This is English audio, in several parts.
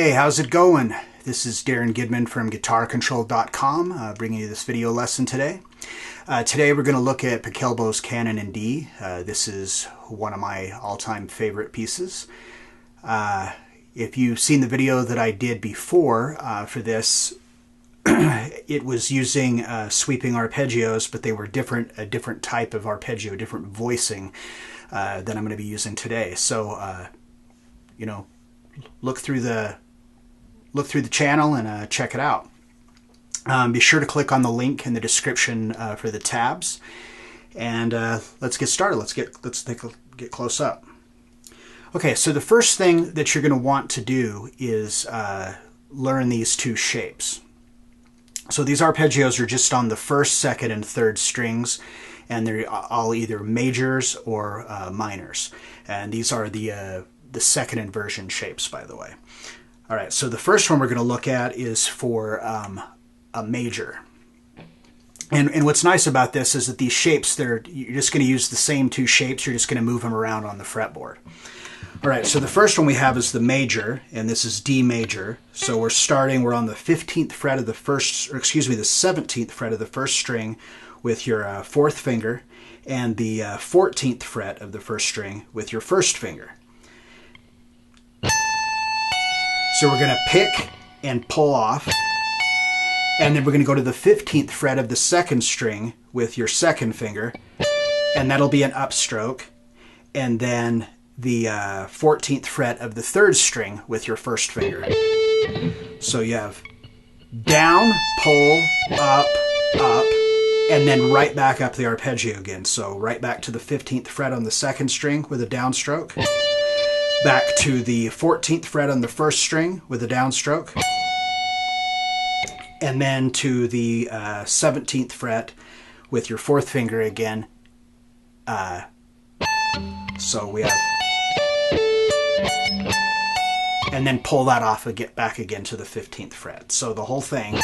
Hey, how's it going? This is Darrin Goodman from GuitarControl.com bringing you this video lesson today. Today we're going to look at Pachelbel's Canon in D. This is one of my all-time favorite pieces. If you've seen the video that I did before for this, it was using sweeping arpeggios, but they were a different type of arpeggio, different voicing than I'm going to be using today. So, you know, look through the channel and check it out. Be sure to click on the link in the description for the tabs, and let's get started. Let's get close up. Okay, so the first thing that you're going to want to do is learn these two shapes. So these arpeggios are just on the first, second, and third strings, and they're all either majors or minors. And these are the second inversion shapes, by the way. All right, so the first one we're going to look at is for a major. And what's nice about this is that these shapes, you're just going to use the same two shapes. You're just going to move them around on the fretboard. All right, so the first one we have is the major, and this is D major. So we're on the 15th fret of the first, or excuse me, the 17th fret of the first string with your fourth finger, and the 14th fret of the first string with your first finger. So we're going to pick and pull off, and then we're going to go to the 15th fret of the second string with your second finger, and that'll be an upstroke, and then the 14th fret of the third string with your first finger. So you have down, pull, up, up, and then right back up the arpeggio again. So right back to the 15th fret on the second string with a downstroke, back to the 14th fret on the first string with a downstroke, and then to the 17th fret with your fourth finger again. So we have, and then pull that off and get back again to the 15th fret. So the whole thing.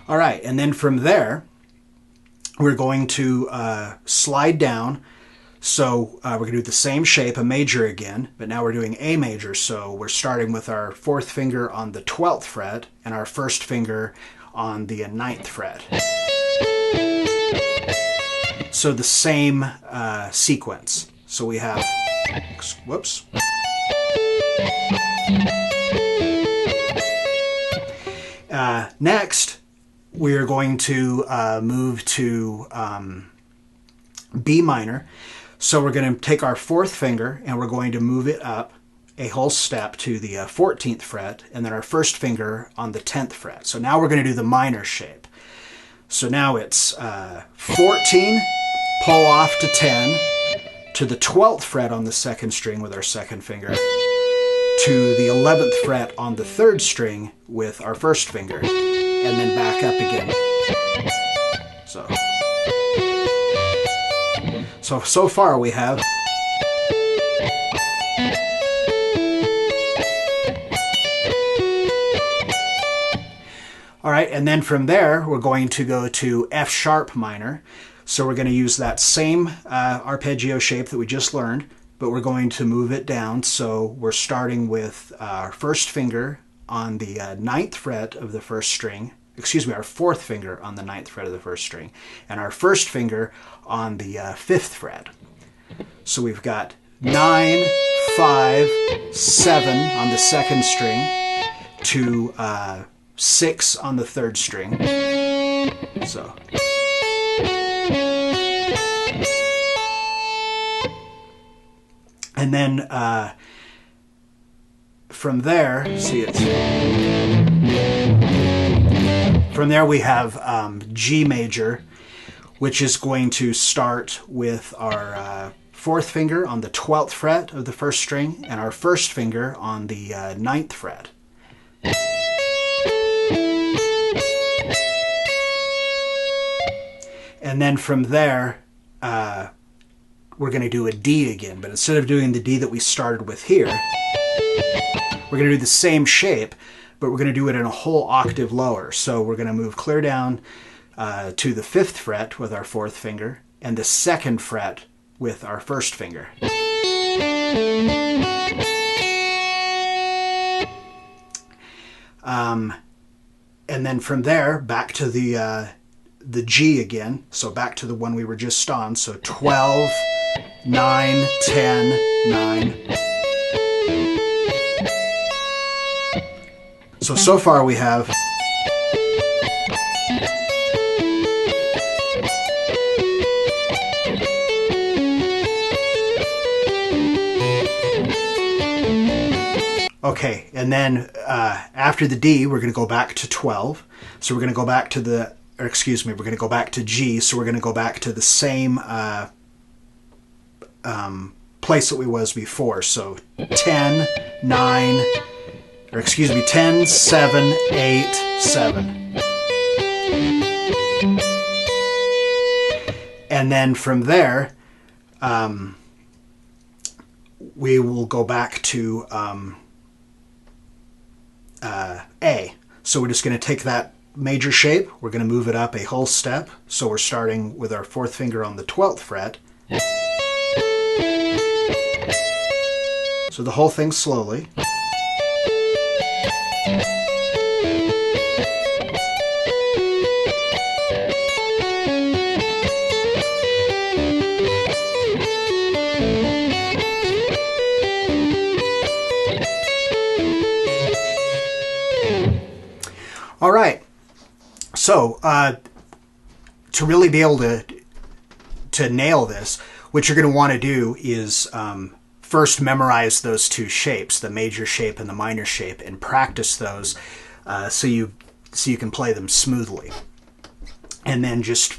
All right, and then from there, we're going to slide down. So we're going to do the same shape, a major again, but now we're doing A major. So we're starting with our fourth finger on the 12th fret and our first finger on the 9th fret. So the same sequence. So we have, whoops. Next, we're going to move to B minor. So we're going to take our fourth finger and we're going to move it up a whole step to the 14th fret, and then our first finger on the 10th fret. So now we're going to do the minor shape. So now it's 14, pull off to 10, to the 12th fret on the second string with our second finger, to the 11th fret on the third string with our first finger, and then back up again. So far we have all right, and then from there we're going to go to F sharp minor. So we're going to use that same arpeggio shape that we just learned, but we're going to move it down. So we're starting with our first finger on the 9th fret of the first string, excuse me, our fourth finger on the 9th fret of the first string, and our first finger on the 5th fret. So we've got 9, 5, 7 on the second string to 6 on the third string. So. And then from there, from there we have G major, which is going to start with our fourth finger on the 12th fret of the first string and our first finger on the 9th fret. And then from there, we're going to do a D again, but instead of doing the D that we started with here, we're going to do the same shape, but we're going to do it in a whole octave lower. So we're going to move clear down to the 5th fret with our fourth finger and the 2nd fret with our first finger. And then from there, back to the G again. So back to the one we were just on. So 12, 9, 10, 9. So far we have okay, and then after the D, we're going to go back to 12. So we're going to go back to the, or excuse me, we're going to go back to G. So we're going to go back to the same place that we was before. So 10, 9, or excuse me, 10, 7, 8, 7. And then from there, we will go back to A. So we're just going to take that major shape, we're going to move it up a whole step. So we're starting with our fourth finger on the 12th fret. So the whole thing slowly. All right, so to really be able to nail this, what you're going to want to do is first memorize those two shapes, the major shape and the minor shape, and practice those so you can play them smoothly. And then just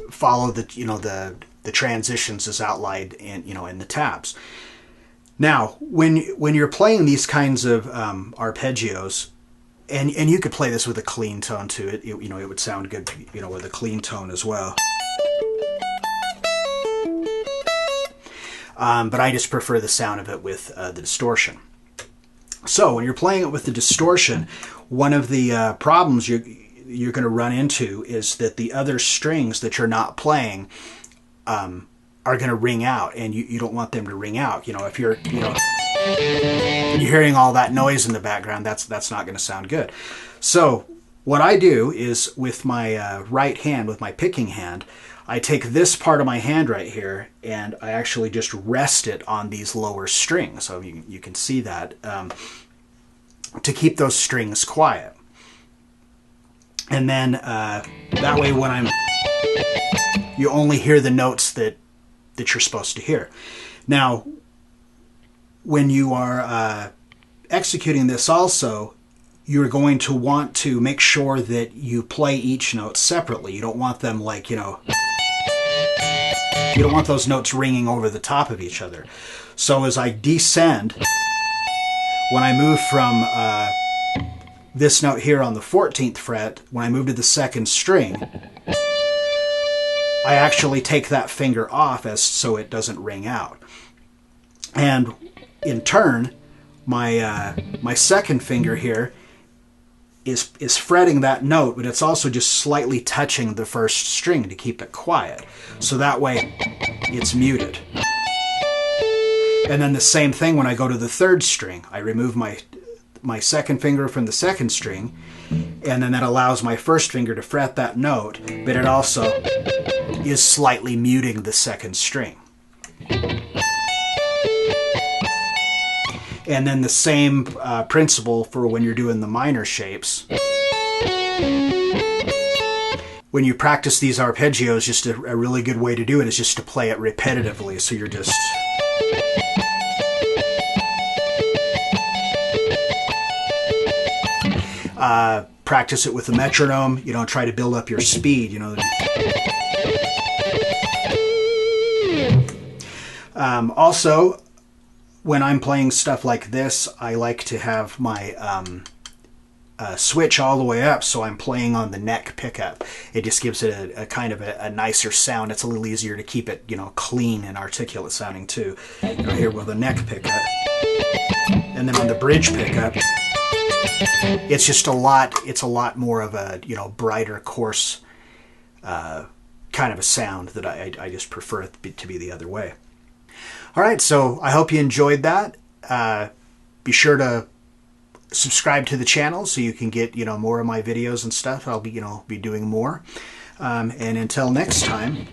follow the transitions as outlined in the tabs. Now, when you're playing these kinds of arpeggios. And you could play this with a clean tone too. It would sound good, with a clean tone as well. But I just prefer the sound of it with the distortion. So when you're playing it with the distortion, one of the problems you're going to run into is that the other strings that you're not playing are going to ring out, and you don't want them to ring out. If you're hearing all that noise in the background, that's not going to sound good. So what I do is with my right hand, with my picking hand, I take this part of my hand right here and I actually just rest it on these lower strings. So you can see that to keep those strings quiet. And then that way when you only hear the notes that you're supposed to hear. Now, when you are executing this also, you're going to want to make sure that you play each note separately. You don't want them you don't want those notes ringing over the top of each other. So as I descend, when I move from this note here on the 14th fret, when I move to the second string, I actually take that finger off so it doesn't ring out. And in turn, my second finger here is fretting that note, but it's also just slightly touching the first string to keep it quiet. So that way it's muted. And then the same thing when I go to the third string. I remove my second finger from the second string, and then that allows my first finger to fret that note, but it also is slightly muting the second string. And then the same principle for when you're doing the minor shapes. When you practice these arpeggios, just a really good way to do it is just to play it repetitively. So you're just... practice it with the metronome. Try to build up your speed. Also, when I'm playing stuff like this, I like to have my switch all the way up, so I'm playing on the neck pickup. It just gives it a kind of a nicer sound. It's a little easier to keep it, clean and articulate sounding too. Here with the neck pickup, and then on the bridge pickup, it's just a lot more of a brighter, coarse kind of a sound that I just prefer it to be the other way. All right, so I hope you enjoyed that. Be sure to subscribe to the channel so you can get, more of my videos and stuff. I'll be, be doing more. And until next time.